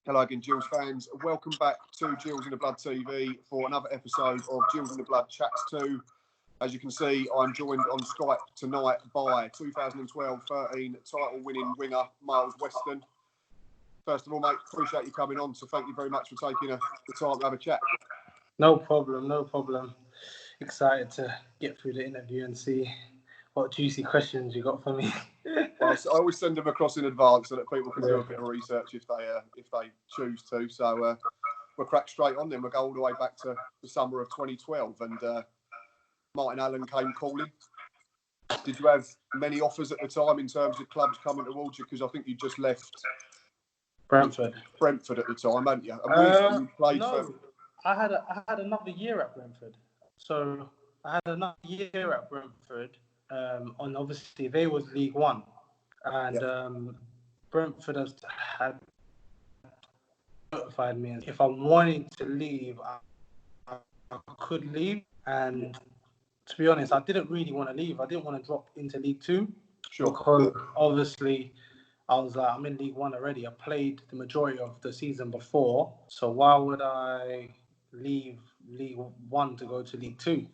Hello again, Gills fans. Welcome back to Gills in the Blood TV for another episode of Gills in the Blood Chats 2. As you can see, I'm joined on Skype tonight by 2012-13 title-winning winger Myles Weston. First of all, mate, appreciate you coming on, so thank you very much for taking the time to have a chat. No problem. Excited to get through the interview and see what juicy questions you got for me. Well, I always send them across in advance so that people can do a bit of research if they choose to. So we'll crack straight on then. We'll go all the way back to the summer of 2012, and Martin Allen came calling. Did you have many offers at the time in terms of clubs coming towards you? Because I think you just left Brentford at the time, hadn't you? And you played for... I had another year at Brentford. So I had another year at Brentford. And obviously they was League One, and Brentford had notified me if I wanted to leave, I could leave. And to be honest, I didn't really want to leave. I didn't want to drop into League Two. Sure. Because obviously I was like, I'm in League One already. I played the majority of the season before, so why would I leave League One to go to League Two?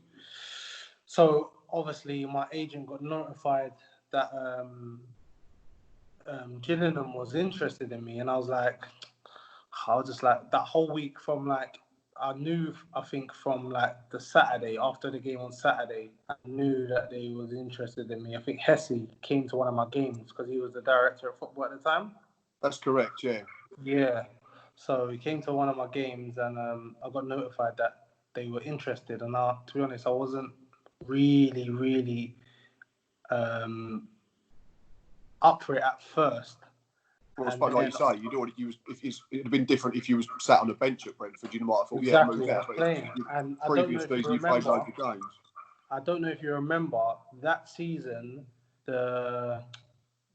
So obviously my agent got notified that Gillingham was interested in me, and I was just like that whole week from like, I think from like the Saturday, after the game on Saturday, I knew that they was interested in me. I think Hesse came to one of my games because he was the director of football at the time. That's correct, yeah. Yeah. So he came to one of my games, and I got notified that they were interested. And to be honest, I wasn't really up for it at first. Well, I suppose, like you say, it'd have been different if you was sat on a bench at Brentford. You might have thought, exactly, move out. Playing. And previous season, you played loads of games. I don't know if you remember that season.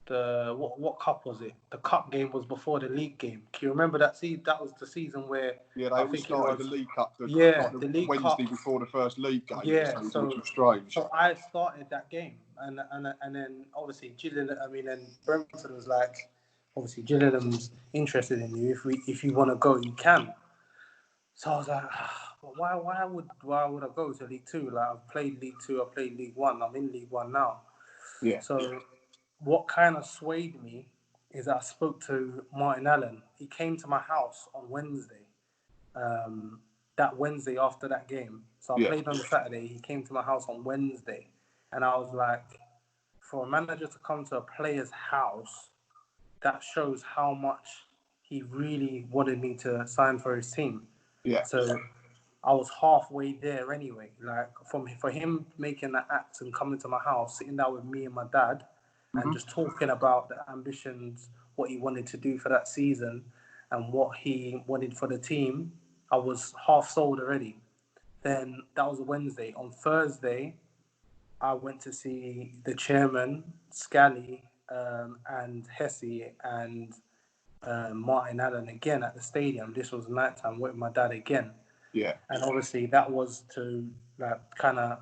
What cup was it? The cup game was before the league game. Can you remember that season? That was the season where they all started the League Cup. The League Wednesday Cup before the first league game. Yeah, which was strange. So I started that game, and then obviously Brentford was like, obviously Gillinham's interested in you. If you want to go, you can. So I was like, why would I go to League Two? Like, I've played League Two, I've played League One, I'm in League One now. Yeah. So what kind of swayed me is that I spoke to Martin Allen. He came to my house on Wednesday. That Wednesday after that game. So I played on Saturday. He came to my house on Wednesday, and I was like, for a manager to come to a player's house, that shows how much he really wanted me to sign for his team. Yeah. So I was halfway there anyway. Like for him making that act and coming to my house, sitting down with me and my dad, and just talking about the ambitions, what he wanted to do for that season, and what he wanted for the team, I was half sold already. Then that was a Wednesday. On Thursday, I went to see the chairman, Scally, and Hesse, and Martin Allen again at the stadium. This was nighttime with my dad again. Yeah. And obviously that was to like kind of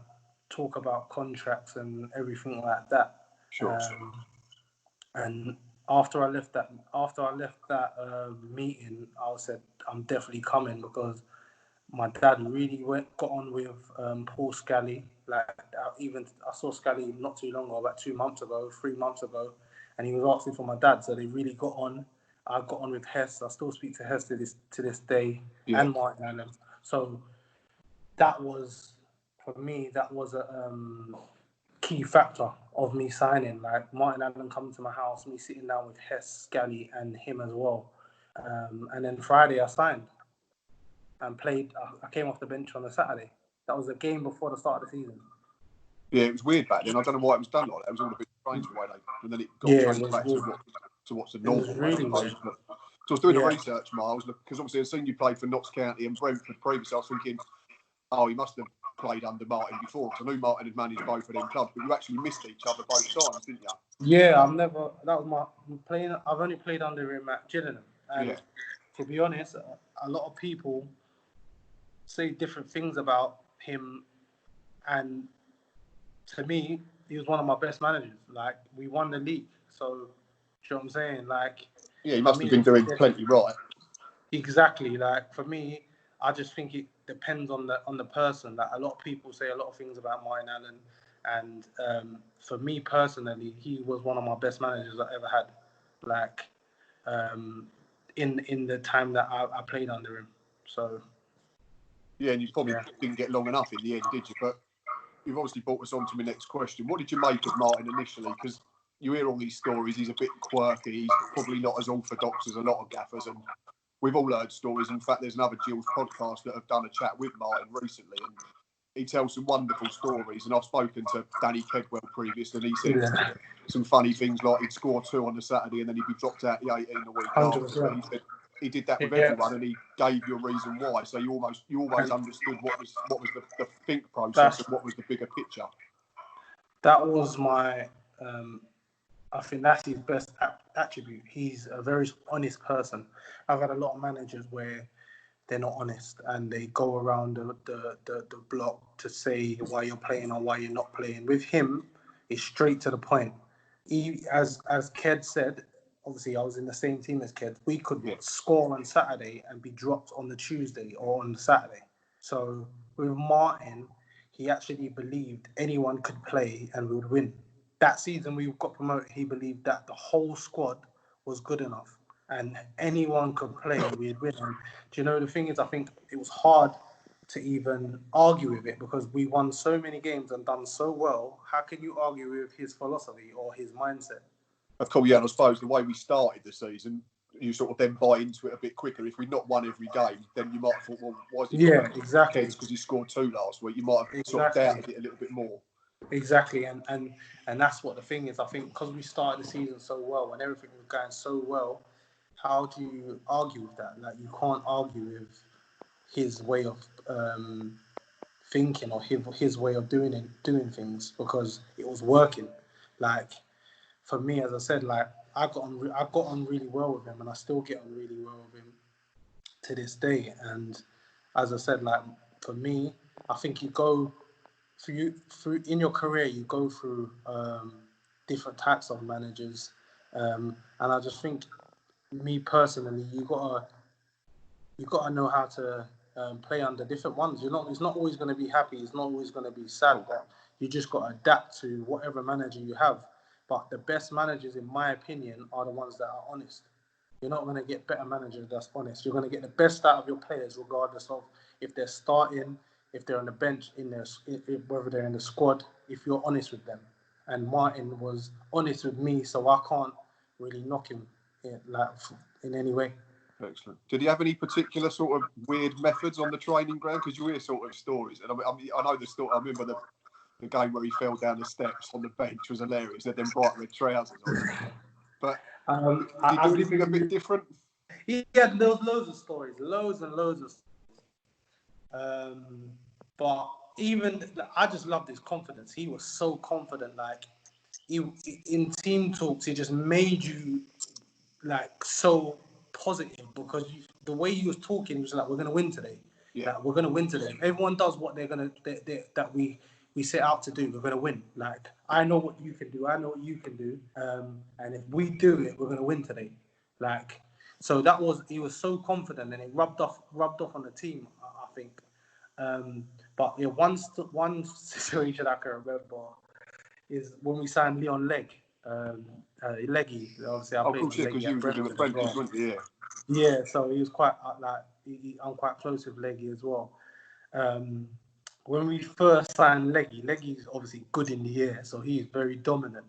talk about contracts and everything like that. Sure. And after I left that meeting, I said I'm definitely coming, because my dad really got on with Paul Scally. Like I saw Scally not too long ago, about 3 months ago, and he was asking for my dad. So they really got on. I got on with Hess. I still speak to Hess to this day, and Martin Allen. So that was, for me, that was a key factor of me signing. Like Martin Allen coming to my house, me sitting down with Hess, Scally, and him as well. And then Friday I signed and played. I came off the bench on a Saturday. That was a game before the start of the season. Yeah, it was weird back then. I don't know why it was done like that. It was all a bit strange the way and then it got changed back to what's the normal way. Really weird. So I was doing the research, Myles, because obviously I've seen you play for Notts County and Brentford previously. I was thinking, he must have played under Martin before, because I knew Martin had managed both of them clubs, but you actually missed each other both times, didn't you? Yeah, I've only played under him at Gillingham. And to be honest, a lot of people say different things about him, and to me, he was one of my best managers. Like, we won the league, so, you know what I'm saying? Like, he must have been doing plenty right. Exactly. Like for me, I just think it depends on the person. Like a lot of people say a lot of things about Martin Allen, and for me personally, he was one of my best managers I ever had. Like um, in the time that I played under him. So Yeah, and you probably yeah. didn't get long enough in the end, did you? But you've obviously brought us on to my next question. What did you make of Martin initially? Because you hear all these stories. He's a bit quirky. He's probably not as orthodox as a lot of gaffers, and we've all heard stories. In fact, there's another Gills podcast that have done a chat with Martin recently, and he tells some wonderful stories. And I've spoken to Danny Kedwell previously, and he said Yeah. some funny things like he'd score 2 on the Saturday and then he'd be dropped out the 18 the week after. But 100%. he said he did that with Yeah. everyone, and he gave you a reason why. So you always And understood what was the think process that's and what was the bigger picture. that was my I think that's his best attribute. He's a very honest person. I've had a lot of managers where they're not honest and they go around the block to say why you're playing or why you're not playing. With him, it's straight to the point. As Ked said, obviously I was in the same team as Ked. We could score on Saturday and be dropped on the Tuesday or on the Saturday. So with Martin, he actually believed anyone could play and we would win. That season we got promoted, he believed that the whole squad was good enough and anyone could play and we'd win. And do you know, the thing is, I think it was hard to even argue with it because we won so many games and done so well. How can you argue with his philosophy or his mindset? Of course, yeah, and I suppose the way we started the season, you sort of then buy into it a bit quicker. If we'd not won every game, then you might have thought, well, why is he Yeah, exactly. because he scored 2 last week? You might have sort of Exactly. doubted it a little bit more. Exactly, and that's what the thing is. I think because we started the season so well and everything was going so well, how do you argue with that? Like you can't argue with his way of thinking or his way of doing things because it was working. Like for me, as I said, like I got on really well with him, and I still get on really well with him to this day. And as I said, like for me, I think you go through in your career, you go through different types of managers, and I just think, me personally, you gotta know how to play under different ones. It's not always going to be happy. It's not always going to be sad. But you just got to adapt to whatever manager you have. But the best managers, in my opinion, are the ones that are honest. You're not going to get better managers that's honest. You're going to get the best out of your players, regardless of if they're starting, if they're on the bench, whether they're in the squad. If you're honest with them, and Martin was honest with me, so I can't really knock him in any way. Excellent. Did he have any particular sort of weird methods on the training ground? Because you hear sort of stories, and I know the story. I remember the game where he fell down the steps on the bench was hilarious. They had them bright red trousers on. But did he do anything a bit different? Yeah, there was loads of stories, loads and loads of stories. But even I just loved his confidence. He was so confident. Like in team talks, he just made you like so positive because the way he was talking was like, we're gonna win today. Yeah. Like, we're gonna win today. If everyone does what that we set out to do, we're gonna win. Like I know what you can do. I know what you can do. And if we do it, we're gonna win today. Like so he was so confident and it rubbed off on the team. I think. But yeah, one situation I can remember is when we signed Leon Leggy. Obviously, I Of played course, with yeah, Leggy because you at was with him Brentford at as Brentford, well. weren't you? Yeah. Yeah, so he was quite I'm quite close with Leggy as well. When we first signed Leggy's obviously good in the air, so he's very dominant.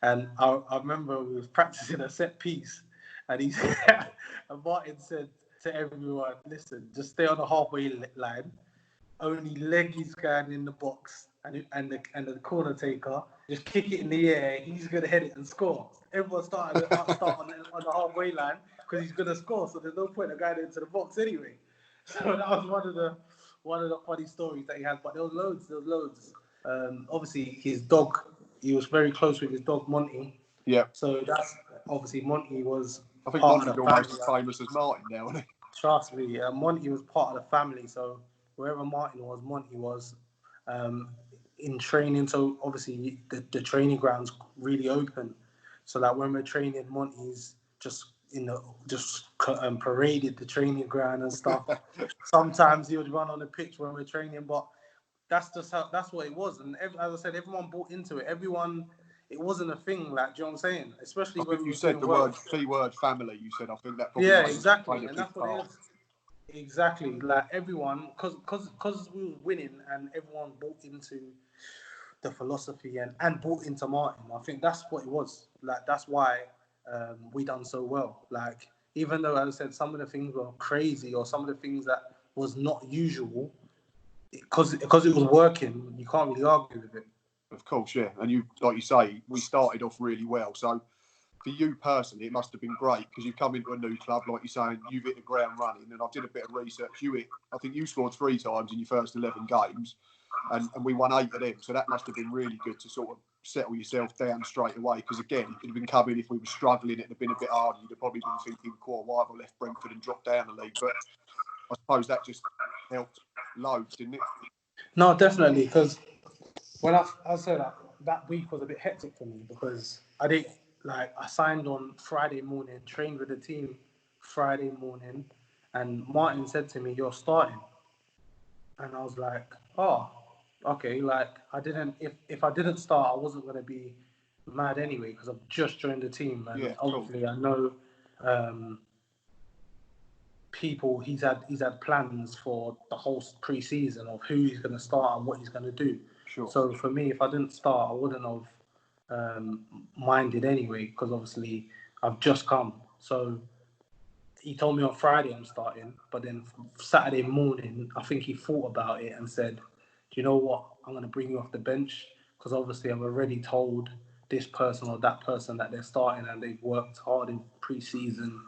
And I remember we was practicing a set piece, and and Martin said to everyone, "Listen, just stay on the halfway line. Only Leggy's going in the box, and the corner taker just kick it in the air. He's gonna head it and score." Everyone start on the halfway line because he's gonna score. So there's no point of going into the box anyway. So that was one of the funny stories that he had. But there was loads. Obviously, his dog. He was very close with his dog Monty. Yeah. So that's obviously Monty was. I think Part Monty's of the almost as family. famous as Martin now, isn't he? Trust me, Monty was part of the family. So wherever Martin was, Monty was in training. So obviously the training ground's really open. So that when we're training, Monty's just just paraded the training ground and stuff. Sometimes he would run on the pitch when we're training, but that's what it was. And as I said, everyone bought into it. It wasn't a thing, like, do you know what I'm saying? Especially when you said the word family. You said, I think that probably exactly, and that's what it is. Exactly, like everyone, because we were winning and everyone bought into the philosophy and bought into Martin. I think that's what it was. Like, that's why we done so well. Like, even though, as I said, some of the things were crazy or some of the things that was not usual, because it was working, you can't really argue with it. Of course, yeah. And you, like you say, we started off really well. So for you personally, it must have been great because you've come into a new club, like you're saying, you've hit the ground running. And I did a bit of research. I think you scored 3 times in your first 11 games, and we won 8 of them. So that must have been really good to sort of settle yourself down straight away. Because again, it would have been coming if we were struggling. It'd have been a bit harder. You'd have probably been thinking, "Quite why have I left Brentford and dropped down the league?" But I suppose that just helped loads, didn't it? No, definitely, because when I said that week was a bit hectic for me because I signed on Friday morning, trained with the team Friday morning, and Martin said to me, "You're starting," and I was like, "Oh, okay." Like, if I didn't start, I wasn't gonna be mad anyway because I've just joined the team, and obviously I know people. He's had plans for the whole pre-season of who he's going to start and what he's going to do. Sure. So for me, if I didn't start, I wouldn't have minded anyway because obviously I've just come. So he told me on Friday I'm starting, but then Saturday morning I think he thought about it and said, "Do you know what? I'm going to bring you off the bench because obviously I've already told this person or that person that they're starting and they've worked hard in pre-season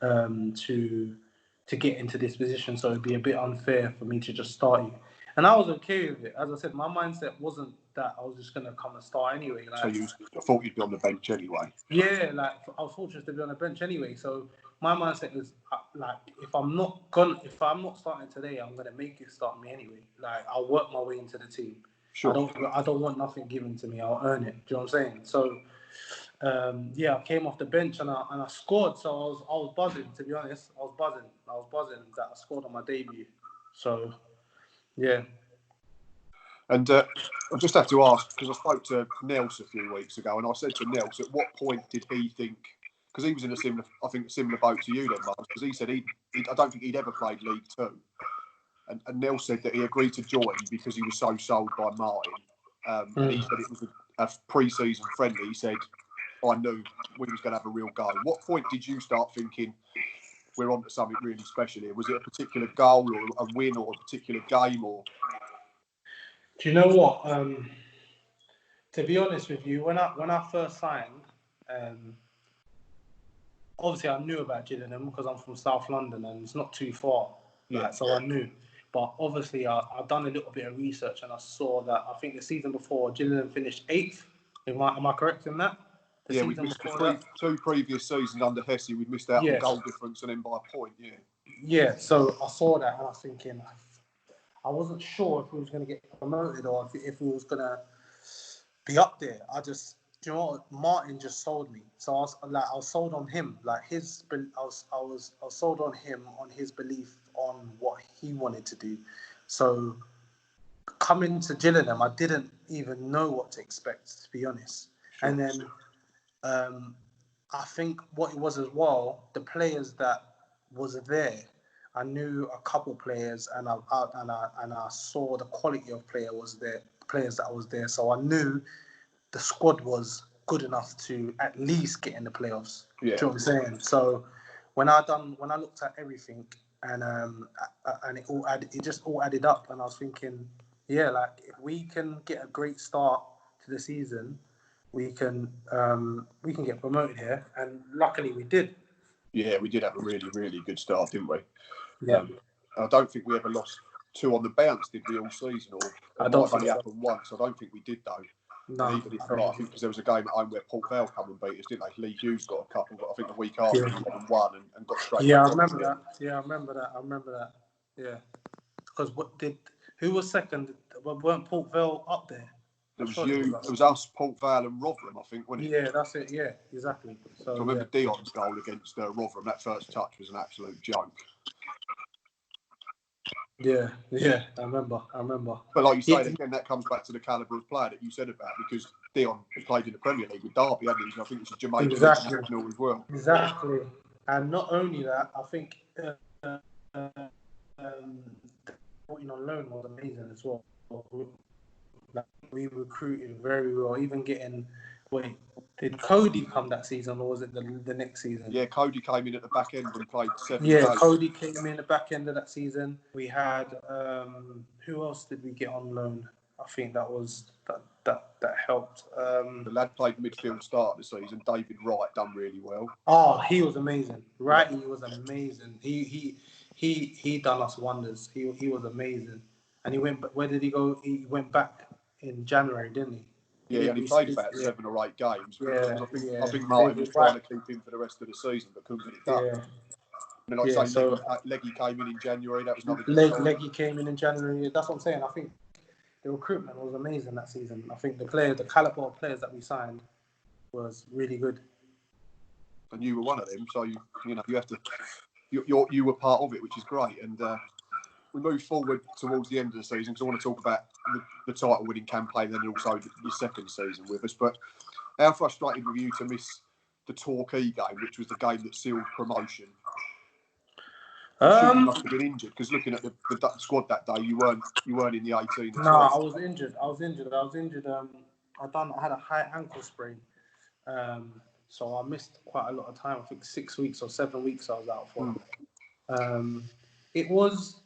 to get into this position, so it'd be a bit unfair for me to just start you." And I was okay with it. As I said, my mindset wasn't that I was just going to come and start anyway. Like, so I thought you'd be on the bench anyway. Yeah, like I was fortunate to be on the bench anyway. So my mindset was like, if I'm not starting today, I'm gonna make you start me anyway. Like, I'll work my way into the team. Sure. I don't want nothing given to me. I'll earn it. Do you know what I'm saying? So I came off the bench and I scored. So I was buzzing, to be honest. I was buzzing that I scored on my debut. So yeah. And I just have to ask, because I spoke to Nels a few weeks ago, and I said to Nels, at what point did he think? Because he was in a similar boat to you then, Myles. Because he said I don't think he'd ever played League Two, and Nels said that he agreed to join because he was so sold by Martin. And he said it was a pre-season friendly. He said, "I knew we was going to have a real go." What point did you start thinking we're on to something really special here? Was it a particular goal or a win or a particular game or? Do you know what? To be honest with you, when I first signed, obviously I knew about Gillingham because I'm from South London and it's not too far. Yeah. So I knew. But obviously I've done a little bit of research and I saw that I think the season before Gillingham finished 8th. Am I correct in that? Yeah, we missed two previous seasons under Hesse. We missed out on goal difference and then by a point. Yeah. Yeah. So I saw that and I was thinking, I wasn't sure if we was going to get promoted or if we was going to be up there. Do you know what? Martin just sold me. So I was sold on him. Like I was sold on him on his belief on what he wanted to do. So coming to Gillingham, I didn't even know what to expect, to be honest. Sure. And then I think what it was as well, the players that was there, I knew a couple players, and I saw the quality of players that was there. So I knew the squad was good enough to at least get in the playoffs. Yeah. Do you know what I'm saying? So when I looked at everything and it just all added up, and I was thinking, yeah, like if we can get a great start to the season, we can get promoted here, and luckily we did. Yeah, we did have a really, really good start, didn't we? Yeah. I don't think we ever lost 2 on the bounce, did we, all season? Or I don't think only happened once. I don't think we did, though. No, and even if not, I think because there was a game at home where Port Vale come and beat us, didn't they? Lee Hughes got a couple, but I think the week after we won and got straight. Yeah, I remember that. Yeah, I remember that. Yeah, because who was second? Weren't Port Vale up there? There was you. It was us, Port Vale, and Rotherham, I think, wasn't it? Yeah, that's it. Yeah, exactly. So I remember Dion's goal against Rotherham. That first touch was an absolute joke. Yeah, I remember. But like you say, again, that comes back to the calibre of player that you said about, because Dion played in the Premier League with Derby, hadn't he? So I think it's a Jamaican international as well. Exactly. And not only that, I think putting on loan was amazing as well. Like, we recruited very well, even getting. Wait, did Cody come that season, or was it the next season? Yeah, Cody came in at the back end and played 7 Yeah, games. Cody came in the back end of that season. We had who else did we get on loan? I think that helped. The lad played midfield start of the season. David Wright done really well. Oh, he was amazing. Right, he was amazing. He done us wonders. He was amazing. And he went. Where did he go? He went back in January, didn't he? Yeah, and he played about 7 or 8 games. Yeah, I think Martin was trying to keep him for the rest of the season, but couldn't get it done. Yeah. And then, like say, Leggy came in January. That was another good sign. Leggy came in January. That's what I'm saying. I think the recruitment was amazing that season. I think the caliber of players that we signed was really good. And you were one of them, so you have to. You were part of it, which is great. And we move forward towards the end of the season because I want to talk about the title-winning campaign and also your second season with us. But how frustrated were you to miss the Torquay game, which was the game that sealed promotion? You must have been injured, because looking at the squad that day, you weren't in the 18. No, I was injured. I had a high ankle sprain. So I missed quite a lot of time. I think 6 weeks or 7 weeks I was out for. It was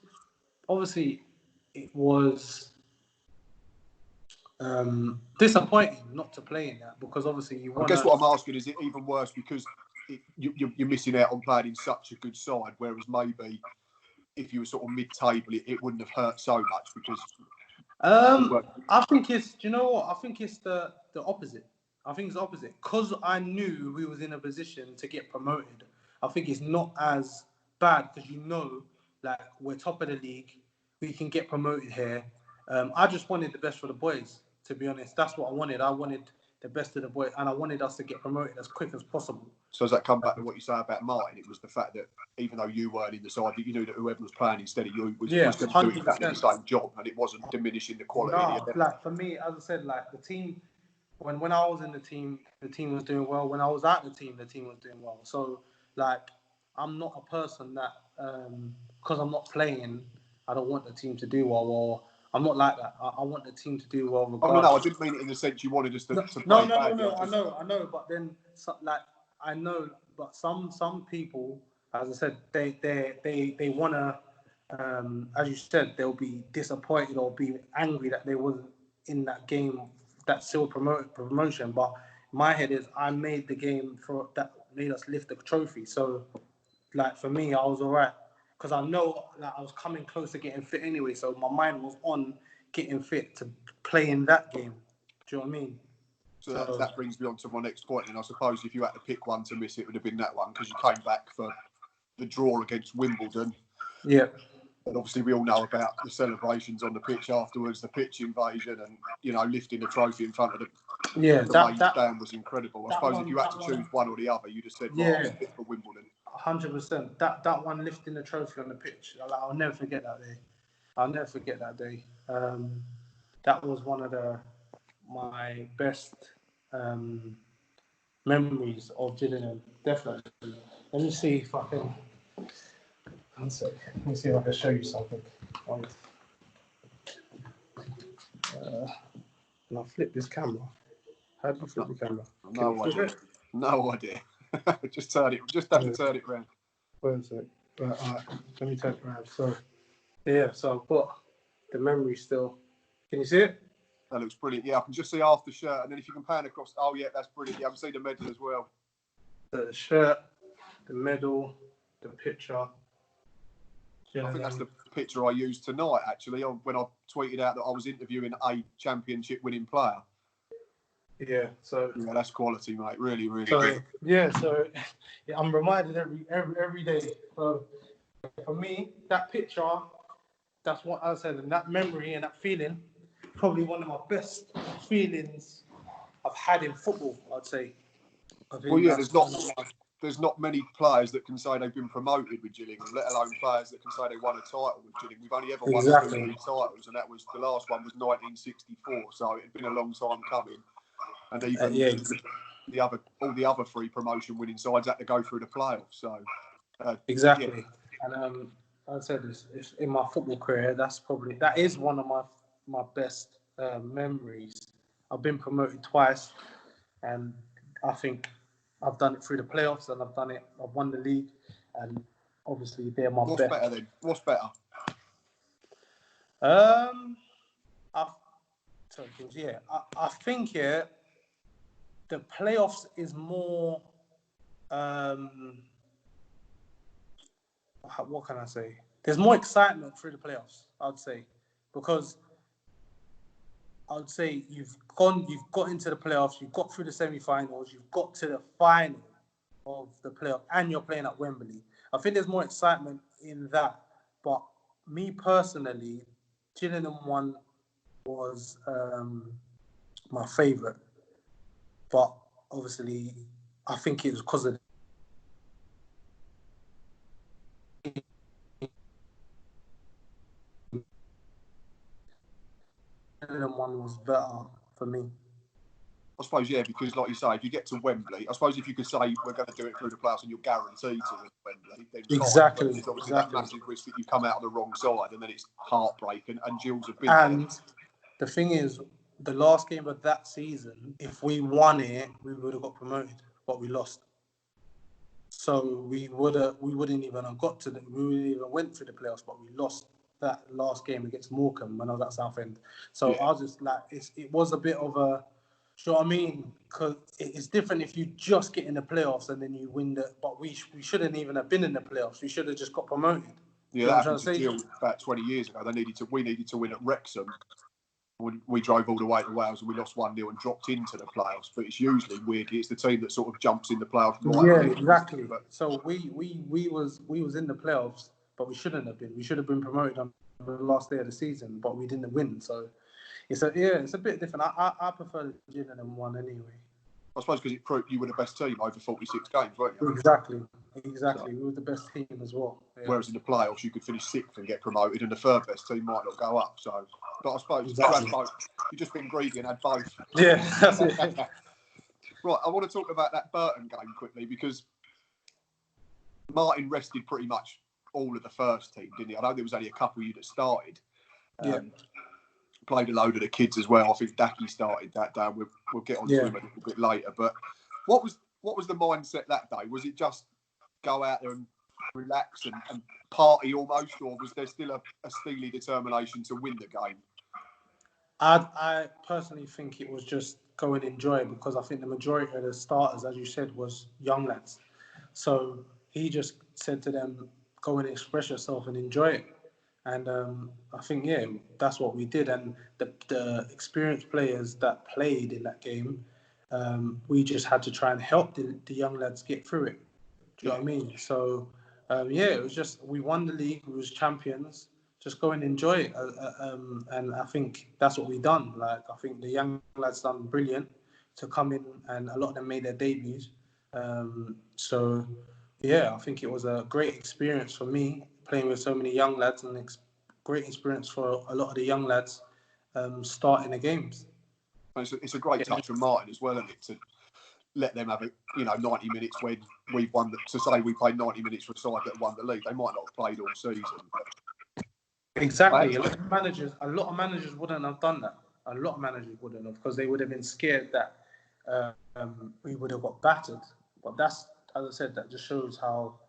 disappointing not to play in that, because obviously you want. I guess what I'm asking, is it even worse because you're missing out on playing in such a good side, whereas maybe if you were sort of mid-table, it wouldn't have hurt so much because. I think it's. Do you know what? I think it's the opposite. I think it's the opposite, because I knew we was in a position to get promoted. I think it's not as bad, because like, we're top of the league, we can get promoted here. I just wanted the best for the boys, to be honest. That's what I wanted. I wanted the best of the boys, and I wanted us to get promoted as quick as possible. So does that come back to what you say about Martin? It was the fact that even though you weren't in the side, that you knew that whoever was playing instead of you was going to do exactly the same job, and it wasn't diminishing the quality. No, like, for me, as I said, like, the team, when I was in the team was doing well. When I was at the team was doing well. So, like, I'm not a person that, because I'm not playing, I don't want the team to do well. Or I'm not like that. I want the team to do well regardless. Oh, no, I didn't mean it in the sense you wanted us to play badly. No. I know. But then, I know. But some people, as I said, they wanna, as you said, they'll be disappointed or be angry that they wasn't in that game that sealed promotion. But my head is, I made the game that made us lift the trophy. So, like, for me, I was all right, because I know that I was coming close to getting fit anyway. So my mind was on getting fit to play in that game. Do you know what I mean? So that brings me on to my next point. And I suppose if you had to pick one to miss, it would have been that one, because you came back for the draw against Wimbledon. Yeah. And obviously we all know about the celebrations on the pitch afterwards, the pitch invasion, and lifting the trophy in front of the main stand was incredible. I suppose if you had to choose one or the other, you just said, well, I'll pick for Wimbledon. 100%. That one, lifting the trophy on the pitch, I'll never forget that day. That was one of my best memories of Gillingham, definitely. Let me see if I can. One sec. Let me see if I can show you something. And I'll flip this camera. How do you flip the camera? No idea. Just have to turn it around. One sec. Right, all right. Let me turn it around. So, yeah, so I've got the memory still. Can you see it? That looks brilliant. Yeah, I can just see half the shirt, and then if you can pan across, oh yeah, that's brilliant. Yeah, I can see the medal as well. The shirt, the medal, the picture. I think that's the picture I used tonight, actually, when I tweeted out that I was interviewing a championship-winning player. Yeah, so yeah, that's quality, mate. Really, really good. Yeah, so I'm reminded every day. So for me, that picture, that's what I said, and that memory and that feeling probably one of my best feelings I've had in football, I'd say. I think Well, yeah, there's not many players that can say they've been promoted with Gillingham, let alone players that can say they won a title with Gillingham. We've only ever won 2 league titles, and that was the last one was 1964. So it had been a long time coming, and even all the other 3 promotion winning sides had to go through the playoffs. So exactly, and I said this in my football career. That is one of my best memories. I've been promoted twice, and I think I've done it through the playoffs, and I've won the league, and obviously they're my best. What's better then? What's better? I think the playoffs is more. What can I say? There's more excitement through the playoffs, I'd say, because I would say you've got into the playoffs, you've got through the semi-finals, you've got to the final of the playoff, and you're playing at Wembley. I think there's more excitement in that. But me personally, Gillingham one was my favourite. But obviously, I think it was because of Gillingham one was better for me. I suppose, yeah, because like you say, if you get to Wembley, I suppose if you could say we're going to do it through the playoffs and you're guaranteed to win Wembley, then exactly. There's obviously that massive risk that you come out on the wrong side and then it's heartbreak. And Gills have been and there. The thing is, the last game of that season, if we won it, we would have got promoted, but we lost. So we wouldn't even have got to we wouldn't even went through the playoffs, but we lost that last game against Morecambe when I was at Southend. So I was just like, it was a bit of a, do you know what I mean? Because it's different if you just get in the playoffs and then you win but we shouldn't even have been in the playoffs. We should have just got promoted. Yeah, that happened to Gil about 20 years ago. We needed to win at Wrexham. We drove all the way to Wales and we lost 1-0 and dropped into the playoffs. But it's usually weirdly it's the team that sort of jumps in the playoffs. Yeah, exactly. But so we was in the playoffs, but we shouldn't have been. We should have been promoted on the last day of the season, but we didn't win. So it's a bit different. I prefer the Gillingham one anyway. I suppose because it proved you were the best team over 46 games, weren't you? Exactly. So, we were the best team as well. Yeah. Whereas in the playoffs, you could finish 6th and get promoted, and the 3rd best team might not go up. So, but I suppose you've just been greedy and had both. Yeah, that's it. Right, I want to talk about that Burton game quickly because Martin rested pretty much all of the first team, didn't he? I know there was only a couple of you that started. Played a load of the kids as well. I think Daki started that day. We'll get on to him a little bit later. But what was the mindset that day? Was it just go out there and relax and party almost, or was there still a steely determination to win the game? I personally think it was just go and enjoy it because I think the majority of the starters, as you said, was young lads. So he just said to them, go and express yourself and enjoy it. And I think, that's what we did. And the experienced players that played in that game, we just had to try and help the young lads get through it. Do you know what I mean? So, it was just, we won the league, we was champions, just go and enjoy it. And I think that's what we done. Like, I think the young lads done brilliant to come in, and a lot of them made their debuts. I think it was a great experience for me, playing with so many young lads, and great experience for a lot of the young lads starting the games. It's a great touch from Martin as well, isn't it, to let them have 90 minutes when we've won. To say we played 90 minutes for a side that won the league, they might not have played all season. Exactly. A lot of managers wouldn't have done that. A lot of managers wouldn't have, because they would have been scared that we would have got battered. But that's, as I said, that just shows how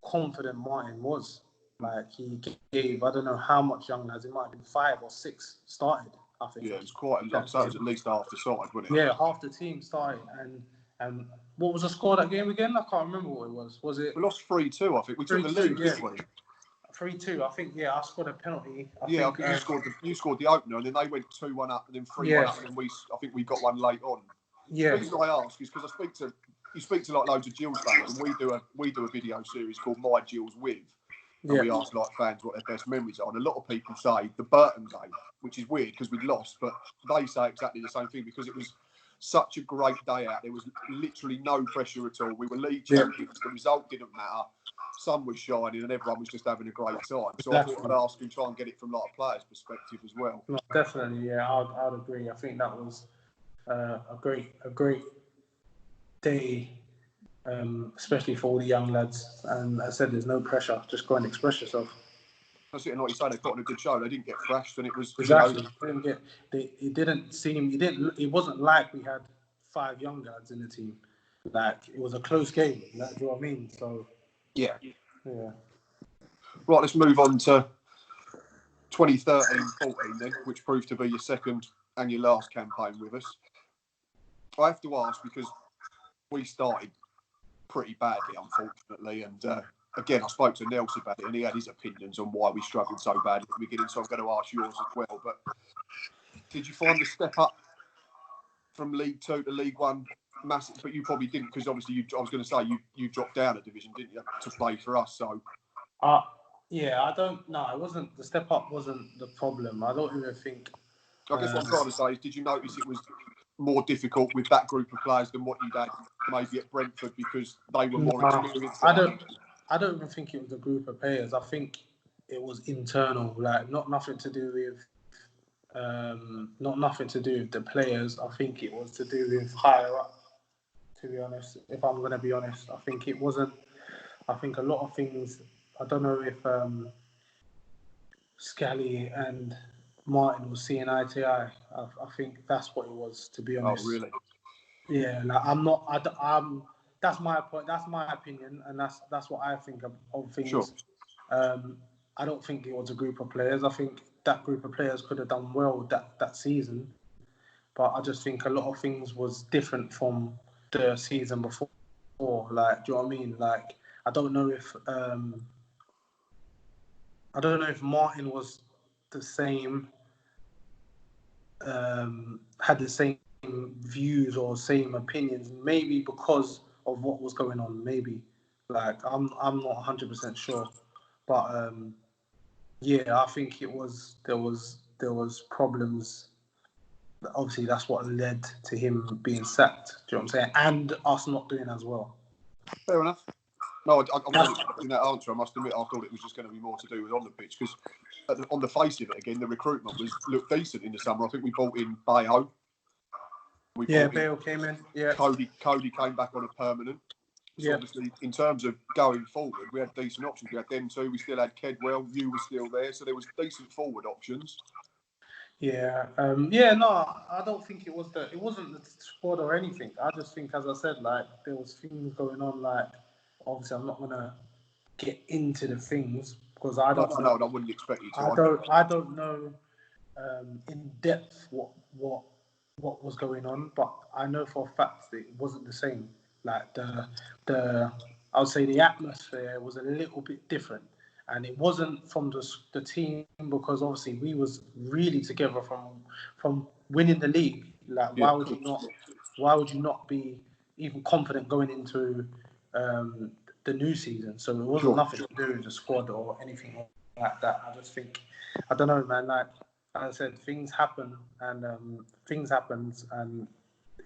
confident Martin was. Like, he gave, I don't know how much young lads, it might have been 5 or 6 started, I think. Yeah, it was quite a lot. So it was at least half the side, wasn't it? Yeah, half the team started. And what was the score of that game again? I can't remember what it was. Was it? We lost 3-2, I think. We took the lead, didn't we? 3-2. I think, I scored a penalty. I think you scored the opener, and then they went 2-1 up, and then 3-1 up, and then I think we got one late on. Yeah. The reason I ask is because you speak to like loads of Gills fans, and we do a video series called My Gills With, And we asked like fans what their best memories are. And a lot of people say the Burton game, which is weird because we'd lost, but they say exactly the same thing because it was such a great day out. There was literally no pressure at all. We were league champions. The result didn't matter. Sun was shining and everyone was just having a great time. So I thought I'd ask and try and get it from like a player's perspective as well. No, definitely, yeah, I'd agree. I think that was a great day, especially for all the young lads. And as I said, there's no pressure. Just go and express yourself. That's it. And like you say, they put on a good show. They didn't get thrashed, and it was exactly. It wasn't like we had 5 young lads in the team. Like it was a close game. Like, do you know what I mean? So yeah. Right, let's move on to 2013-14 then, which proved to be your second and your last campaign with us. I have to ask because we started pretty badly, unfortunately, and again, I spoke to Nelson about it, and he had his opinions on why we struggled so bad at the beginning. So I'm going to ask yours as well. But did you find the step up from League Two to League One massive? But you probably didn't, because obviously I was going to say you dropped down a division, didn't you, to play for us? So yeah, I don't. No, it wasn't. The step up wasn't the problem. I don't even think. I guess what I'm trying to say is, did you notice it was more difficult with that group of players than what you'd had maybe at Brentford because they were more experienced? I don't even think it was a group of players. I think it was internal, like nothing to do with the players. I think it was to do with higher up. To be honest, if I'm going to be honest, I think it wasn't. I think a lot of things. I don't know if Scally and Martin was seeing eye to eye. I think that's what it was. To be honest. Oh, really? Yeah, like I'm. That's my point. That's my opinion, and that's what I think of things. Sure. I don't think it was a group of players. I think that group of players could have done well that season, but I just think a lot of things was different from the season before. Like, do you know what I mean? Like, I don't know if Martin was the same, had the same views or same opinions. Maybe because of what was going on. Maybe, like, I'm not 100% sure, but yeah, I think it was there was problems. Obviously, that's what led to him being sacked. Do you know what I'm saying? And us not doing as well. Fair enough. No, I wasn't expecting that answer. I must admit, I thought it was just going to be more to do with on the pitch because, on the face of it, again, the recruitment looked decent in the summer. I think we brought in Bayo. Bayo came in. Yeah. Cody came back on a permanent. So obviously, in terms of going forward, we had decent options. We had them two. We still had Kedwell. You were still there, so there was decent forward options. Yeah. No, I don't think it wasn't the squad or anything. I just think, as I said, like there was things going on. Like, obviously, I'm not gonna get into the things because I don't. No, I wouldn't expect you to. I don't know in depth what was going on, but I know for a fact that it wasn't the same. Like the I would say the atmosphere was a little bit different, and it wasn't from the team because obviously we was really together from winning the league. Like why would you not be even confident going into the new season? So it wasn't nothing to do with the squad or anything like that. I just think, I don't know, man. Like I said, things happen and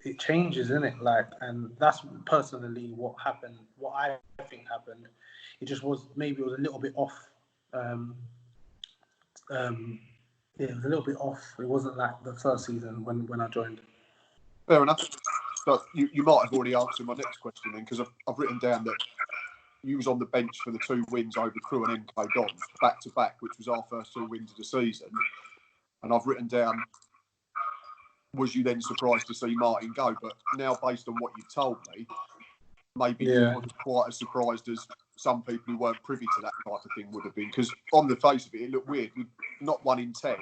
it changes, innit? Like, and that's personally what happened. What I think happened, it just was maybe it was a little bit off. It was a little bit off. It wasn't like the first season when I joined. Fair enough. But you might have already answered my next question then, because I've written down that you was on the bench for the 2 wins over Crewe and MK Dons back to back, which was our first 2 wins of the season. And I've written down, was you then surprised to see Martin go? But now, based on what you've told me, maybe you wasn't quite as surprised as some people who weren't privy to that type of thing would have been. Because on the face of it, it looked weird. We not 1 in 10,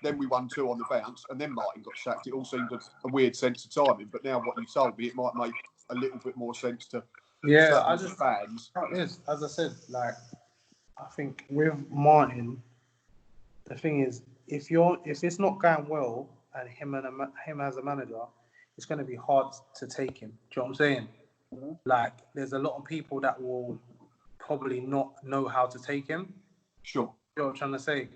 then we won 2 on the bounce, and then Martin got sacked. It all seemed a weird sense of timing. But now what you told me, it might make a little bit more sense to fans. As I said, like, I think with Martin, the thing is, if it's not going well and him as a manager, it's going to be hard to take him. Do you know what I'm saying? Mm-hmm. Like, there's a lot of people that will probably not know how to take him. Sure. You know what I'm trying to say?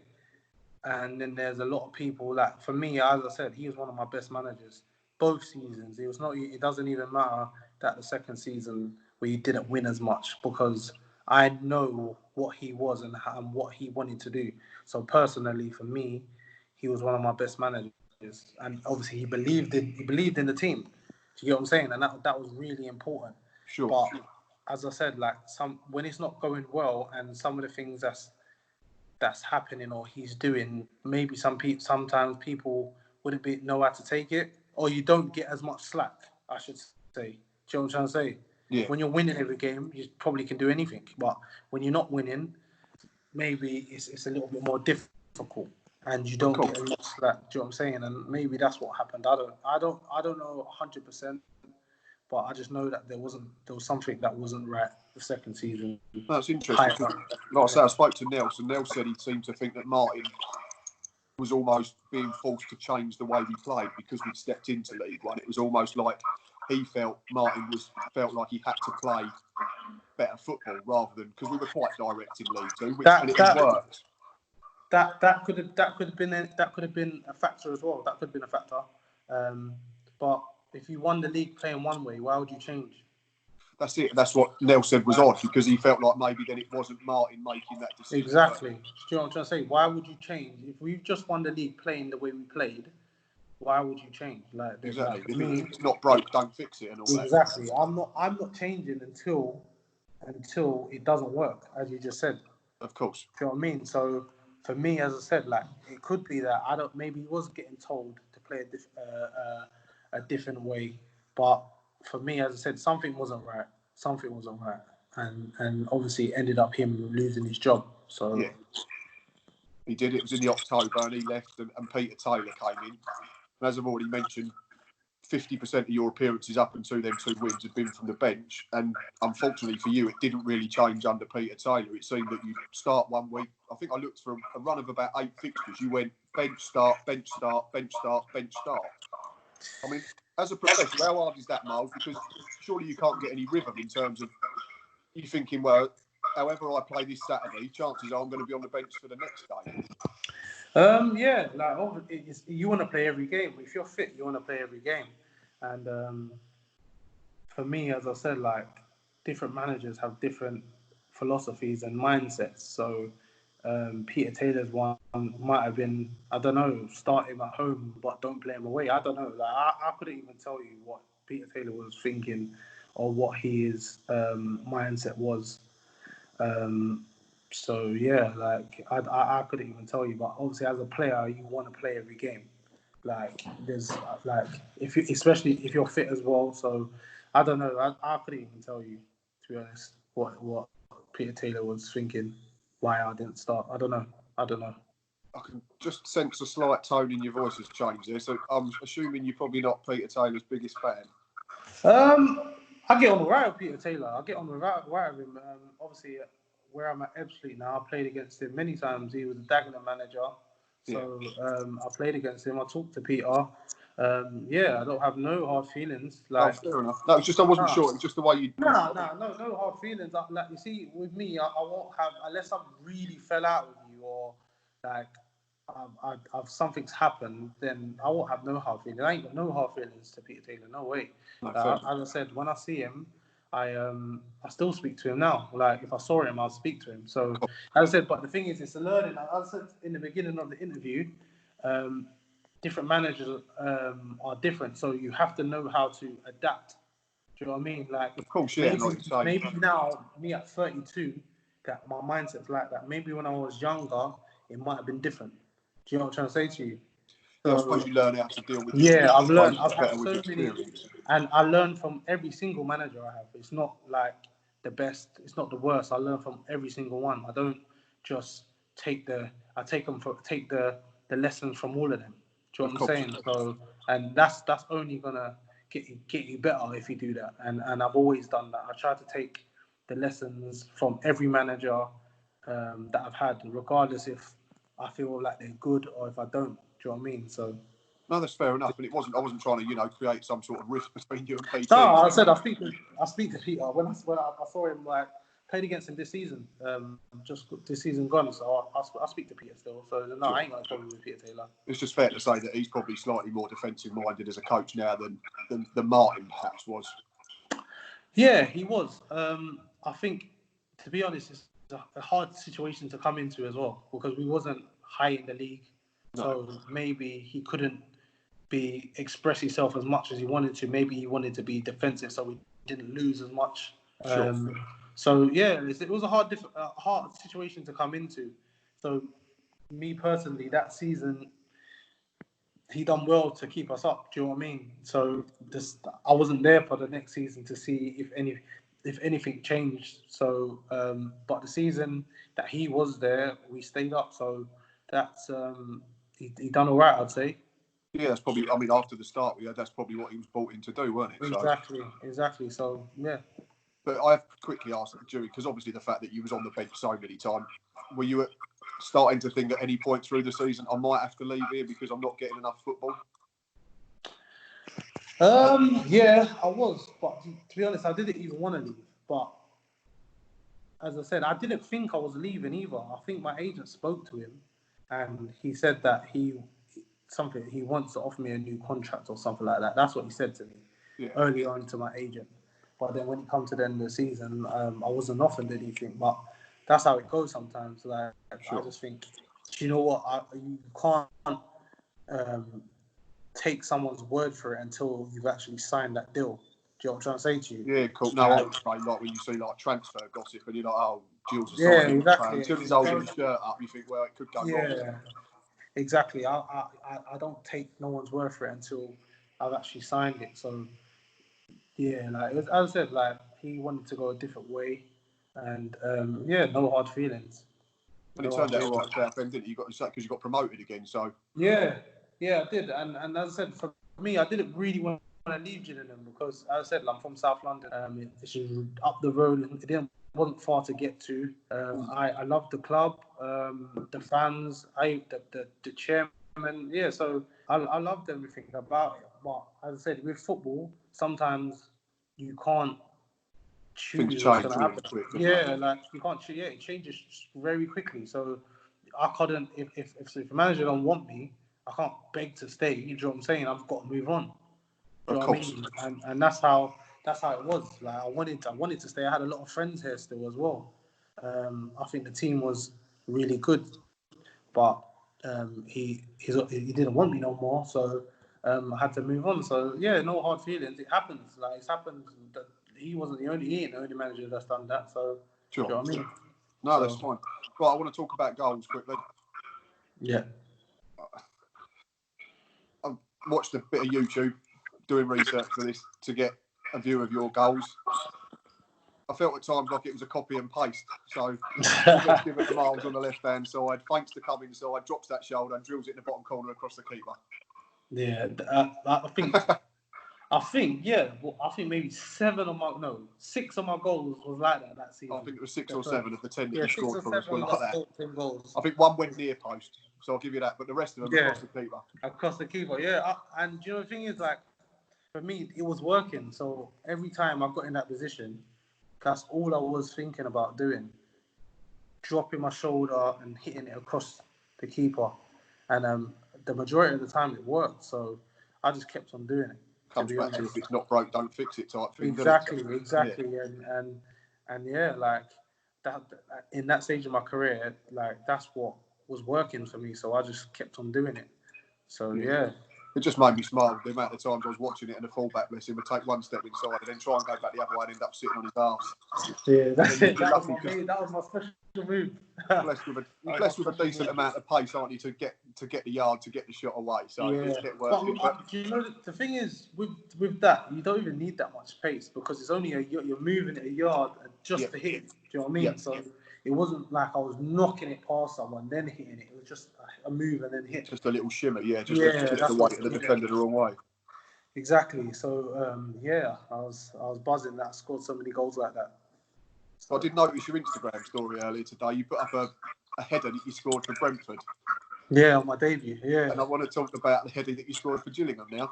And then there's a lot of people, like, for me, as I said, he was one of my best managers both seasons. It doesn't even matter that the second season where you didn't win as much, because I know what he was and what he wanted to do. So personally, for me, he was one of my best managers. And obviously he believed in the team. Do you get what I'm saying? And that was really important. Sure. But as I said, like, when it's not going well and some of the things that's happening or he's doing, maybe sometimes people wouldn't know how to take it, or you don't get as much slack, I should say. Do you know what I'm trying to say? Yeah. When you're winning every game, you probably can do anything, but when you're not winning, maybe it's a little bit more difficult, and you don't get as much slack. Do you know what I'm saying? And maybe that's what happened. I don't know 100%, but I just know that there was something that wasn't right the second season. That's interesting. Like I said, I spoke to Nels, and Nels said he seemed to think that Martin was almost being forced to change the way we played because we'd stepped into League One. It was almost like he felt felt like he had to play better football rather than, because we were quite direct in League Two, and it worked. That could have been a factor as well. That could have been a factor. But if you won the league playing one way, why would you change? That's it. That's what Nell said was odd, because he felt like maybe then it wasn't Martin making that decision. Exactly. Do you know what I'm trying to say? Why would you change? If we've just won the league playing the way we played, why would you change? Like, exactly. Like, if it's not broke, don't fix it, and all exactly. That. I'm not changing until it doesn't work, as you just said. Of course. Do you know what I mean? So for me, as I said, like, it could be that maybe he was getting told to play a different way, but for me, as I said, something wasn't right. And obviously it ended up him losing his job. So yeah, he did. It was in the October, and he left, and Peter Taylor came in. And as I've already mentioned, 50% of your appearances up until them 2 wins have been from the bench. And unfortunately for you, it didn't really change under Peter Taylor. It seemed that you start one week. I think I looked for a run of about 8 fixtures. You went bench, start, bench, start, bench, start, bench, start. I mean, as a professional, how hard is that, Myles? Because surely you can't get any rhythm in terms of you thinking, well, however I play this Saturday, chances are I'm going to be on the bench for the next game. Yeah, like, you want to play every game. If you're fit, you want to play every game. And for me, as I said, like, different managers have different philosophies and mindsets. So Peter Taylor's one might have been, I don't know, start him at home but don't play him away. I don't know. Like, I couldn't even tell you what Peter Taylor was thinking or what his mindset was. So yeah, like, I couldn't even tell you. But obviously, as a player, you want to play every game. Like, there's like, especially if you're fit as well. So I don't know. I couldn't even tell you, to be honest, what Peter Taylor was thinking. Why I didn't start. I don't know. I can just sense a slight tone in your voice has changed there. So I'm assuming you're probably not Peter Taylor's biggest fan. I get on right with Peter Taylor. I get on right with him. Obviously, where I'm at Ebbsfleet now, I played against him many times. He was a Dagenham manager. So I played against him. I talked to Peter. Yeah, I don't have no hard feelings. Like, fair enough. No, it's just I wasn't sure. It was just the way you. No hard feelings. Like, you see, with me, I won't have, unless I've really fell out with you, or like I've something's happened, then I won't have no hard feelings. I ain't got no hard feelings to Peter Taylor. No way. No, as I said, when I see him, I still speak to him now. Like, if I saw him, I'll speak to him. So as I said, but the thing is, it's a learning. As I said in the beginning of the interview, different managers are different, so you have to know how to adapt. Do you know what I mean? Like, of course, yeah. Maybe now, me at 32, that my mindset's like that. Maybe when I was younger, it might have been different. Do you know what I'm trying to say to you? So, I suppose you learn how to deal with it. Yeah, I've learned. I've had so many, and I learn from every single manager I have. It's not like the best. It's not the worst. I learn from every single one. I don't just take the lessons from all of them. Do you know what I'm saying? So, and that's only gonna get you better if you do that. And I've always done that. I try to take the lessons from every manager that I've had, regardless if I feel like they're good or if I don't. Do you know what I mean? So. No, that's fair enough. And I wasn't trying to, create some sort of rift between you and PT. No, I said I speak to Peter when I saw him, like, played against him this season. Just this season gone. So I'll speak to Peter still. So no, Sure. I ain't got a problem with Peter Taylor. It's just fair to say that he's probably slightly more defensive minded as a coach now than Martin perhaps was. Yeah, he was. I think, to be honest, it's a hard situation to come into as well because we wasn't high in the league. No. So maybe he couldn't express himself as much as he wanted to. Maybe he wanted to be defensive so we didn't lose as much. Sure. So yeah, it was a hard situation to come into. So me personally, that season, he done well to keep us up. Do you know what I mean? So I wasn't there for the next season to see if anything changed. So, but the season that he was there, we stayed up. So that's he done all right, I'd say. Yeah, that's probably. I mean, after the start we had, that's probably what he was brought in to do, weren't it? Exactly. So yeah. But I have to quickly ask Dewey, because obviously the fact that you was on the bench so many times, were you starting to think at any point through the season I might have to leave here because I'm not getting enough football? Yeah, I was, but to be honest, I didn't even want to leave. But as I said, I didn't think I was leaving either. I think my agent spoke to him, and he said that he wants to offer me a new contract or something like that. That's what he said to me early on to my agent. But then when it comes to the end of the season, I wasn't offered anything. But that's how it goes sometimes. Like sure. I just think, do you know what? You can't take someone's word for it until you've actually signed that deal. Do you know what I'm trying to say to you? Yeah, cool. No, I would say like when you see like transfer gossip and you're like, oh, Gilles is signing. Exactly. Until he's holding his shirt up, you think, well, it could go wrong. Yeah, exactly. I don't take no one's word for it until I've actually signed it. So yeah, like as I said, like he wanted to go a different way, and no hard feelings. And it turned out all right at Southend, didn't it? Because you got promoted again, so yeah, I did. And as I said, for me, I didn't really want to leave Gillingham because, as I said, I'm from South London. It's just up the road. It wasn't far to get to. I love the club, the fans, the chairman. Yeah, so I loved everything about it. But as I said, with football, sometimes you can't choose what's going to happen. Yeah, like you can't. Yeah, it changes very quickly. So I couldn't. If the manager don't want me, I can't beg to stay. You know what I'm saying? I've got to move on. You know what I mean? And that's how it was. Like I wanted to stay. I had a lot of friends here still as well. I think the team was really good, but he didn't want me no more. So I had to move on. So yeah, no hard feelings. It happens. Like it's happened. He ain't the only manager that's done that. So sure. Do you know what I mean? No, that's fine. Right, I want to talk about goals quickly. Yeah. I've watched a bit of YouTube doing research for this to get a view of your goals. I felt at times like it was a copy and paste. So let's give it to Myles on the left-hand side. Thanks to come inside, drops that shoulder and drills it in the bottom corner across the keeper. Yeah, I think yeah. Well, I think maybe 6 of my goals was like that season. I think it was 6 or 7 of the 10 that you scored for us were like that. 10 goals. I think one went near post, so I'll give you that. But the rest of them across the keeper. Across the keeper, yeah. And you know the thing is, like, for me, it was working. So every time I got in that position, that's all I was thinking about doing. Dropping my shoulder and hitting it across the keeper. And the majority of the time it worked. So I just kept on doing it. Comes back to if it's not broke, don't fix it type thing. Exactly. Yeah. And yeah, like that in that stage of my career, like that's what was working for me. So I just kept on doing it. So yeah. It just made me smile the amount of times I was watching it and the fullback, bless him, would take one step inside and then try and go back the other way and end up sitting on his arse. Yeah, that's it. That was my special move. You're blessed with a decent amount of pace, aren't you, to get the yard, to get the shot away. So it's get working. But do you know the thing is with that, you don't even need that much pace because it's only you're moving it a yard just to hit. Do you know what I mean? Yeah. So it wasn't like I was knocking it past someone then hitting it. It was just a move and then hit. Just a little shimmer, just the weight of the defender the wrong way. Exactly. So I was buzzing that I scored so many goals like that. So I did notice your Instagram story earlier today. You put up a header that you scored for Brentford. Yeah, on my debut. Yeah. And I want to talk about the header that you scored for Gillingham now.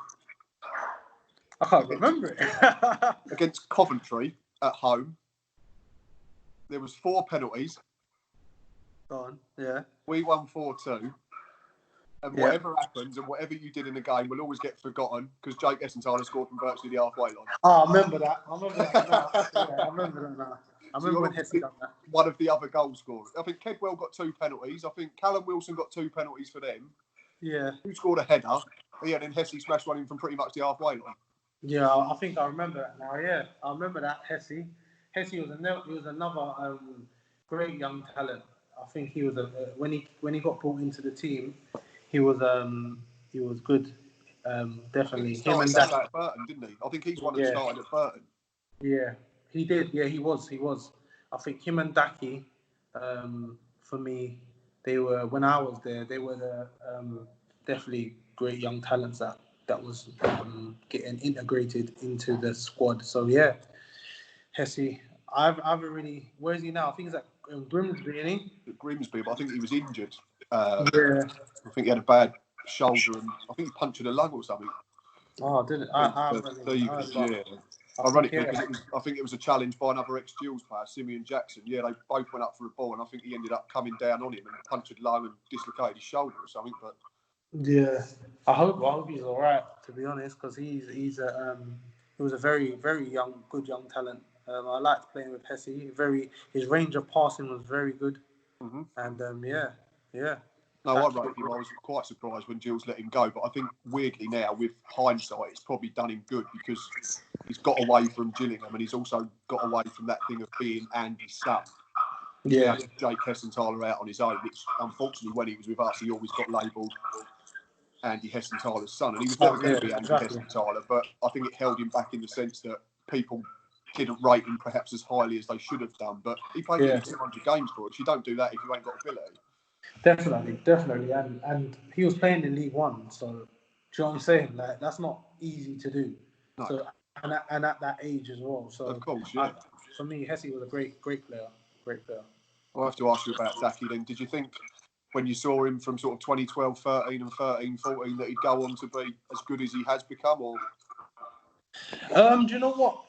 I can't remember it. Against Coventry at home. There was 4 penalties. Go on. Yeah. We won 4-2. And whatever happens and whatever you did in the game will always get forgotten because Jake Essenthaler scored from virtually the halfway line. Oh, I remember that. I remember that now. Yeah, I remember that now. I remember when Hesse done that. One of the other goal scorers. I think Kedwell got 2 penalties. I think Callum Wilson got 2 penalties for them. Yeah. Who scored a header? Yeah, then Hesse smashed one in from pretty much the halfway line. Yeah, I think I remember that now. Yeah, I remember that Hesse. Hesse was another great young talent. I think he was when he got brought into the team, he was good. Definitely. He started at Burton, didn't he? I think he's one that started at Burton. Yeah, he did. Yeah, he was. I think him and Daki, for me, they were when I was there. They were the definitely great young talents that was getting integrated into the squad. So yeah, Hesse. I haven't really. Where is he now? I think he's at Grimsby, isn't he? At Grimsby, but I think he was injured. Yeah. I think he had a bad shoulder and I think he punctured a lung or something. Oh, did it? Ironically, because I think it was a challenge by another ex-Gills player, Simeon Jackson. Yeah, they both went up for a ball, and I think he ended up coming down on him and punctured lung and dislocated his shoulder or something. But yeah, I hope he's all right. To be honest, because he was a very very good young talent. I liked playing with Hesse. His range of passing was very good, and yeah. No, I rated him. I was quite surprised when Gills let him go, but I think weirdly now, with hindsight, it's probably done him good because he's got away from Gillingham and he's also got away from that thing of being Andy's son. Yeah. Jake Hessenthaler out on his own, which unfortunately when he was with us, he always got labelled Andy Hessenthaler's son, and he was never going to be Andy Hessenthaler, but I think it held him back in the sense that people didn't rate him perhaps as highly as they should have done, but he played nearly 200 games for us. You don't do that if you ain't got ability. Definitely, and he was playing in League One, so do you know what I'm saying? Like that's not easy to do. No. So and at that age as well. So of course, yeah. For me, Hesse was a great player. I'll have to ask you about Daki then. Did you think when you saw him from sort of 2012, 13 and 13, 14 that he'd go on to be as good as he has become? Or do you know what?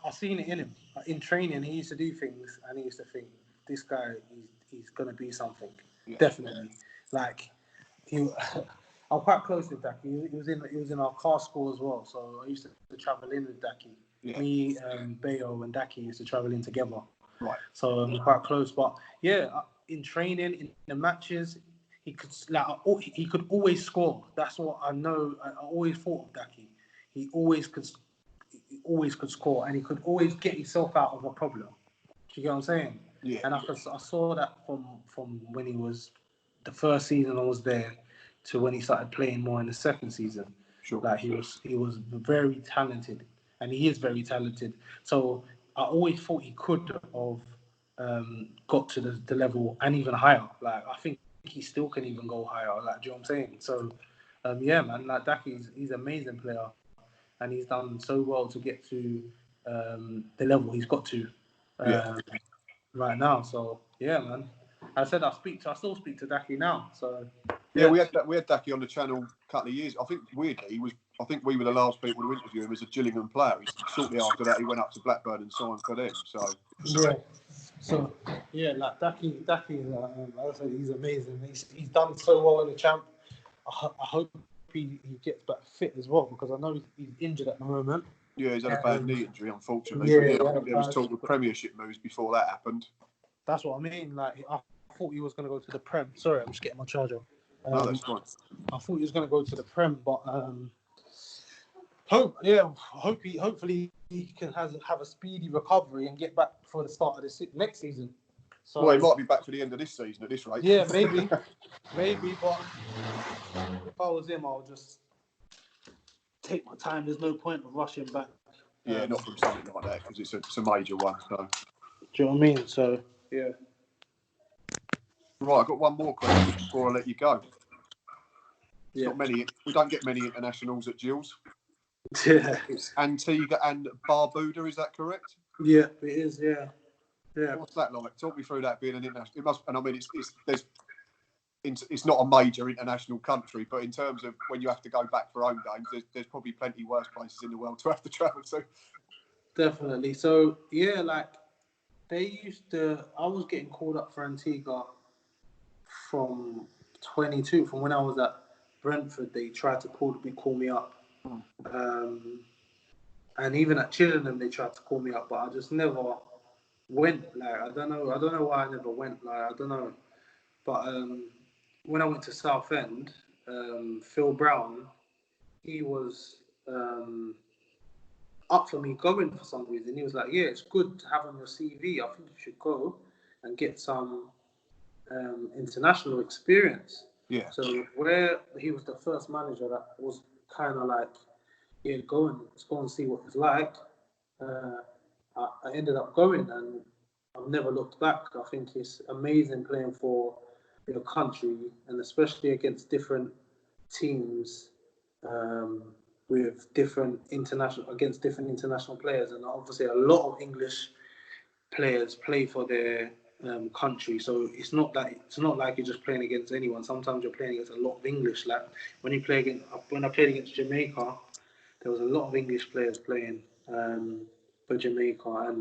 I've seen it in him. In training, he used to do things and he used to think, this guy, he's going to be something. Yeah. Definitely. Like, I'm quite close with Daki. He was in our car school as well, so I used to travel in with Daki. Yeah. Me, Bayo and Daki used to travel in together. Right. So I'm quite close. But yeah, in training, in the matches, he could always score. That's what I know. I always thought of Daki. He always could score, and he could always get himself out of a problem. Do you get what I'm saying? Yeah. And I saw that from when he was the first season I was there to when he started playing more in the second season. Sure. Like he was very talented, and he is very talented. So I always thought he could have got to the level and even higher. Like I think he still can even go higher. Like, do you know what I'm saying? So yeah, man. Like Daki's he's an amazing player, and he's done so well to get to the level he's got to. Right now, so yeah, man. I said I still speak to Daki now. So yeah, we had Daki on the channel a couple of years. I think weirdly I think we were the last people to interview him as a Gillingham player. Shortly after that, he went up to Blackburn and signed for them. Like Daki, as I said, he's amazing. He's done so well in the champ. I hope he gets back fit as well because I know he's injured at the moment. Yeah, he's had a bad knee injury, unfortunately. I think there was talk of Premiership moves before that happened. That's what I mean. Like, I thought he was going to go to the Prem. Sorry, I'm just getting my charger. No, that's fine. I thought he was going to go to the Prem, but hopefully he can have a speedy recovery and get back for the start of the next season. So, well, he might be back for the end of this season at this rate. Yeah, maybe. But if I was him, I would just take my time. There's no point of rushing back. Yeah, not from something like that because it's a major one. So. Do you know what I mean? So yeah. Right, I've got one more question before I let you go. Yeah. Not many. We don't get many internationals at Gills. Yeah. It's Antigua and Barbuda. Is that correct? Yeah, it is. Yeah. Yeah. What's that like? Talk me through that being an international. It must, and I mean, it's not a major international country, but in terms of when you have to go back for home games, there's probably plenty worse places in the world to have to travel to. Definitely. So yeah, like I was getting called up for Antigua from 22. From when I was at Brentford, they tried to call me up. And even at Chillingham, they tried to call me up, but I just never went. Like, I don't know why I never went. Like, I don't know. But when I went to Southend, Phil Brown, he was up for me going for some reason. He was like, "Yeah, it's good to have on your CV. I think you should go and get some international experience." Yeah. So where he was the first manager that was kind of like, "Yeah, let's go and see what it's like." I ended up going, and I've never looked back. I think it's amazing playing for your country, and especially against different teams, with different international players. And obviously, a lot of English players play for their country, so it's not like you're just playing against anyone. Sometimes you're playing against a lot of English. Like when I played against Jamaica, there was a lot of English players playing for Jamaica,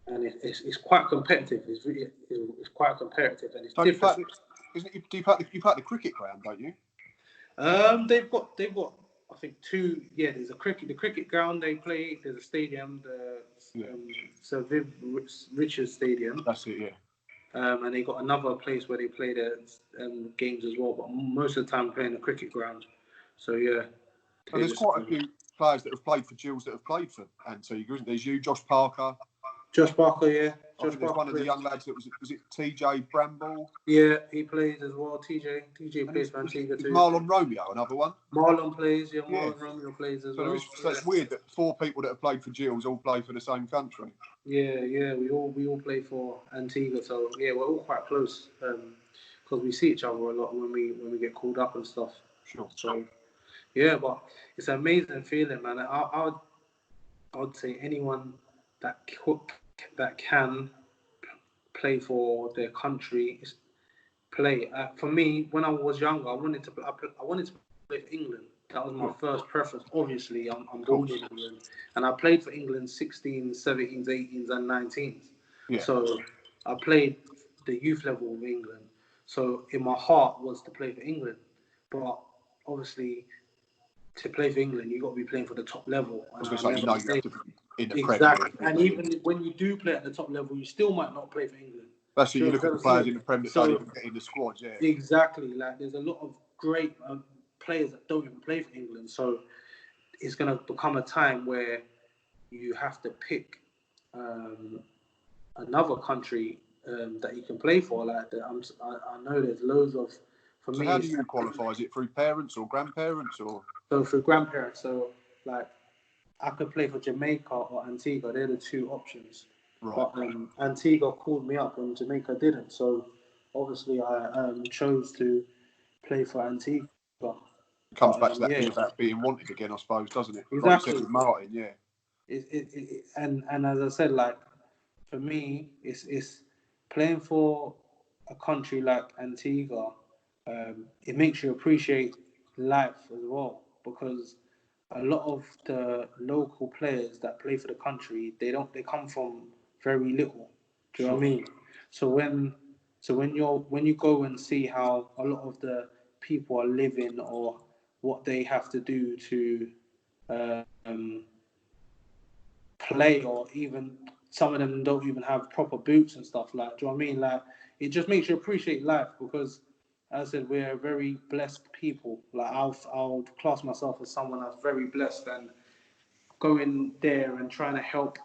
and it's quite competitive. It's quite competitive, and it's different. You part the cricket ground, don't you? They've got I think two. Yeah, there's the cricket ground they play. There's a stadium, Sir Viv Richards Stadium. That's it, yeah. And they got another place where they play their games as well. But most of the time, playing the cricket ground. So yeah. And there's quite a few players that have played for Gills that have played for Antigua, isn't there? There's you, Josh Parker. Josh Parker, yeah. There's one of the young lads that was it TJ Bramble? Yeah, he plays as well. TJ plays for Antigua too. Marlon Romeo, another one. Marlon plays, yeah. Marlon Romeo plays as well. So it's weird that 4 people that have played for Gills all play for the same country. Yeah. We all play for Antigua, so yeah, we're all quite close because we see each other a lot when we get called up and stuff. Sure. So yeah, but it's an amazing feeling, man. I would say anyone that can play for their country is play. For me, when I was younger, I wanted to play for England. That was my first preference. Obviously, I'm born in England, and I played for England 16s, 17s, 18s, and 19s. Yeah. So I played the youth level of England. So in my heart was to play for England, but obviously, to play for England, you got to be playing for the top level. I was going to say, you have to be in the exactly. And even when you do play at the top level, you still might not play for England. That's what you look at the players in the Premier League don't even get in the squad, yeah. Exactly. Like there's a lot of great players that don't even play for England. So it's going to become a time where you have to pick another country that you can play for. Like I know there's loads of. For me, how do you qualify? Is it through parents or grandparents or? So through grandparents. So like I could play for Jamaica or Antigua. They're the 2 options. Right. But Antigua called me up and Jamaica didn't. So obviously I chose to play for Antigua. It comes back to that thing about being wanted again, I suppose, doesn't it? Exactly. Like you said with Martin, yeah. And as I said, like for me, it's playing for a country like Antigua. It makes you appreciate life as well, because a lot of the local players that play for the country, they come from very little. Do you know what I mean? So when you go and see how a lot of the people are living or what they have to do to play, or even some of them don't even have proper boots and stuff, like, do you know what I mean? Like, it just makes you appreciate life, because as I said, we're very blessed people. Like I'll class myself as someone that's very blessed, and going there and trying to help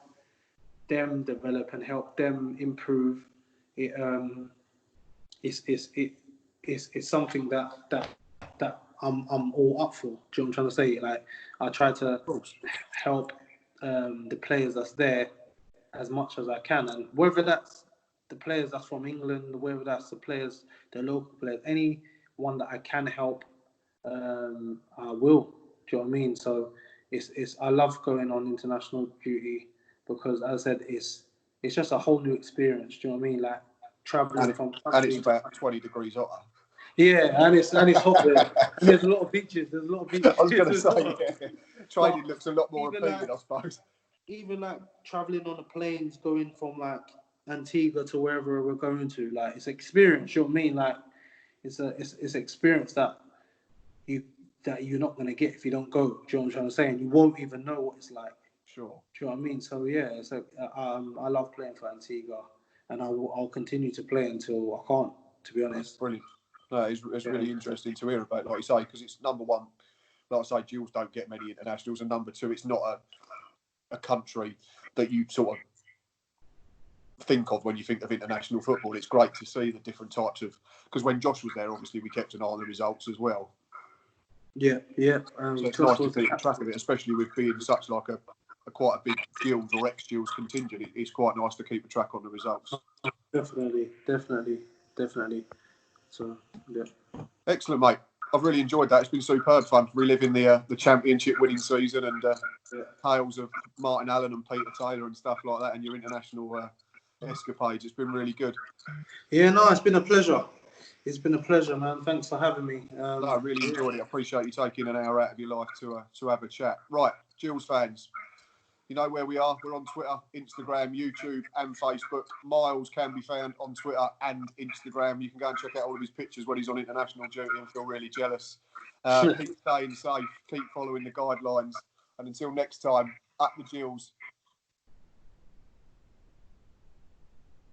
them develop and help them improve, it's something that I'm all up for. Do you know what I'm trying to say? Like I try to help the players that's there as much as I can, and whether that's the players that's from England, whether that's the local players, anyone that I can help, I will. Do you know what I mean? So it's I love going on international duty, because as I said, it's just a whole new experience. Do you know what I mean? Like traveling from country, and it's about 20 degrees hotter. Yeah, and it's hot there. And there's a lot of beaches. I was going to say, training looks a lot more appealing, I suppose. Even like traveling on the planes, going from like Antigua to wherever we're going to. Like, it's experience. You know what I mean? Like, it's experience you that you're not gonna get if you don't go. Do you know what I'm trying to say? And you won't even know what it's like. Sure. Do you know what I mean? So yeah, it's like, I love playing for Antigua, and I'll continue to play until I can't. To be honest. That's brilliant. No, it's really interesting to hear about, like you say, because it's number one. Like I say, Gills don't get many internationals, and number two, it's not a country that you sort of think of when you think of international football. It's great to see the different types of, because when Josh was there, obviously we kept an eye on the results as well. Yeah. So it's nice to keep track of it, especially with being such like a quite a big Gills or ex-Gills contingent. It's quite nice to keep a track on the results. Definitely. So yeah. Excellent, mate. I've really enjoyed that. It's been superb fun reliving the championship winning season and tales of Martin Allen and Peter Taylor and stuff like that, and your international escapades. It's been really good. Yeah, no, it's been a pleasure. It's been a pleasure, man. Thanks for having me. No, I really enjoyed it. I appreciate you taking an hour out of your life to have a chat. Right, Gills fans, you know where we are. We're on Twitter, Instagram, YouTube, and Facebook. Myles can be found on Twitter and Instagram. You can go and check out all of his pictures when he's on international duty and feel really jealous. Keep staying safe. Keep following the guidelines. And until next time, up the Gills.